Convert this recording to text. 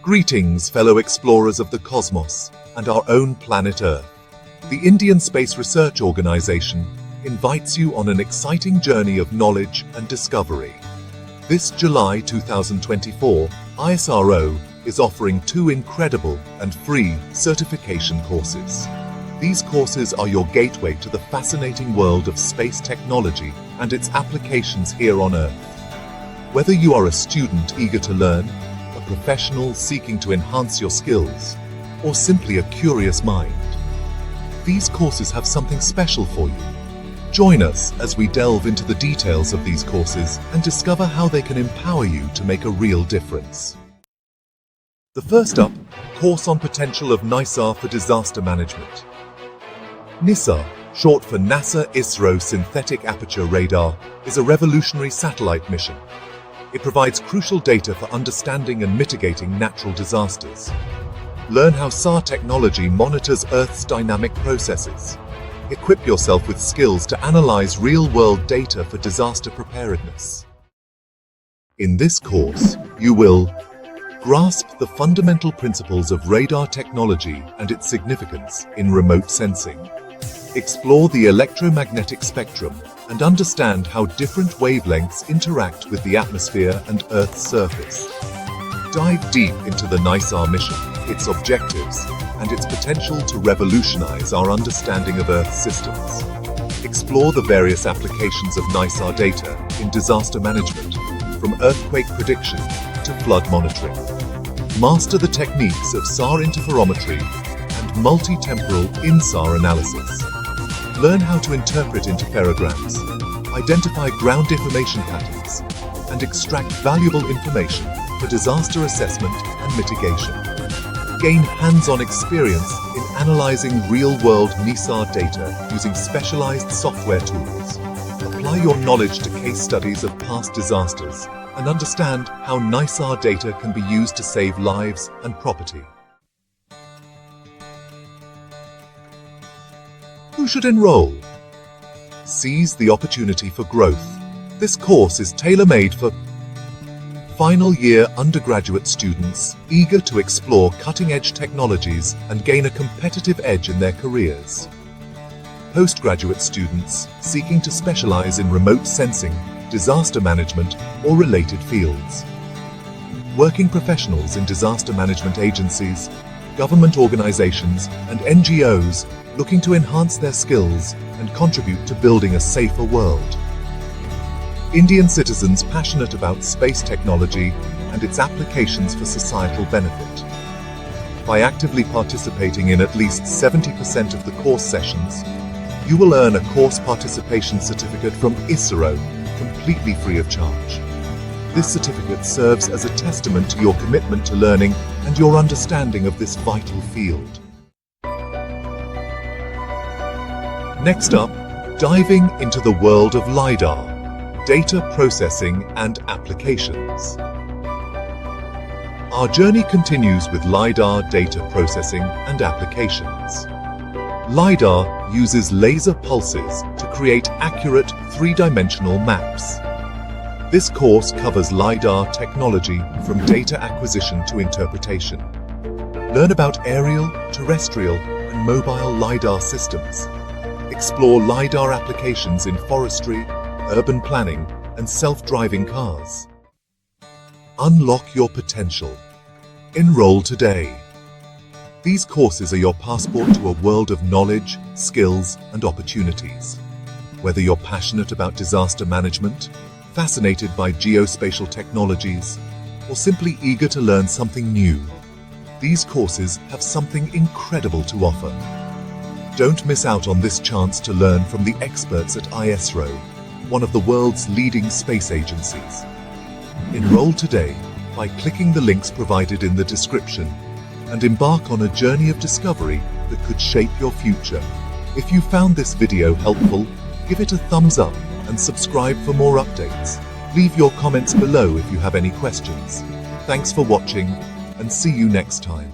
Greetings, fellow explorers of the cosmos and our own planet Earth. The Indian Space Research Organization invites you on an exciting journey of knowledge and discovery. This July 2024, ISRO is offering 2 incredible and free certification courses. These courses are your gateway to the fascinating world of space technology and its applications here on Earth. Whether you are a student eager to learn, a professional seeking to enhance your skills, or simply a curious mind, these courses have something special for you. Join us as we delve into the details of these courses and discover how they can empower you to make a real difference. The first up, Course on Potential of NISAR for Disaster Management. NISAR, short for NASA ISRO Synthetic Aperture Radar, is a revolutionary satellite mission. It provides crucial data for understanding and mitigating natural disasters. Learn how SAR technology monitors Earth's dynamic processes. Equip yourself with skills to analyze real-world data for disaster preparedness. In this course, you will grasp the fundamental principles of radar technology and its significance in remote sensing. Explore the electromagnetic spectrum and understand how different wavelengths interact with the atmosphere and Earth's surface. Dive deep into the NISAR mission, its objectives, and its potential to revolutionize our understanding of Earth's systems. Explore the various applications of NISAR data in disaster management, from earthquake prediction to flood monitoring. Master the techniques of SAR interferometry and multi-temporal INSAR analysis. Learn how to interpret interferograms, identify ground deformation patterns, and extract valuable information for disaster assessment and mitigation. Gain hands-on experience in analyzing real-world NISAR data using specialized software tools. Apply your knowledge to case studies of past disasters and understand how NISAR data can be used to save lives and property. Who should enroll? Seize the opportunity for growth. This course is tailor-made for final-year undergraduate students eager to explore cutting-edge technologies and gain a competitive edge in their careers. Postgraduate students seeking to specialize in remote sensing, disaster management, or related fields. Working professionals in disaster management agencies, government organizations, and NGOs looking to enhance their skills and contribute to building a safer world. Indian citizens passionate about space technology and its applications for societal benefit. By actively participating in at least 70% of the course sessions, you will earn a course participation certificate from ISRO, completely free of charge. This certificate serves as a testament to your commitment to learning and your understanding of this vital field. Next up, diving into the world of LiDAR, data processing and applications. Our journey continues with LiDAR data processing and applications. LiDAR uses laser pulses to create accurate 3-dimensional maps. This course covers LiDAR technology from data acquisition to interpretation. Learn about aerial, terrestrial, and mobile LiDAR systems. Explore LiDAR applications in forestry, urban planning, and self-driving cars. Unlock your potential. Enroll today. These courses are your passport to a world of knowledge, skills, and opportunities. Whether you're passionate about disaster management, fascinated by geospatial technologies, or simply eager to learn something new, these courses have something incredible to offer. Don't miss out on this chance to learn from the experts at ISRO, one of the world's leading space agencies. Enroll today by clicking the links provided in the description and embark on a journey of discovery that could shape your future. If you found this video helpful, give it a thumbs up and subscribe for more updates. Leave your comments below if you have any questions. Thanks for watching and see you next time.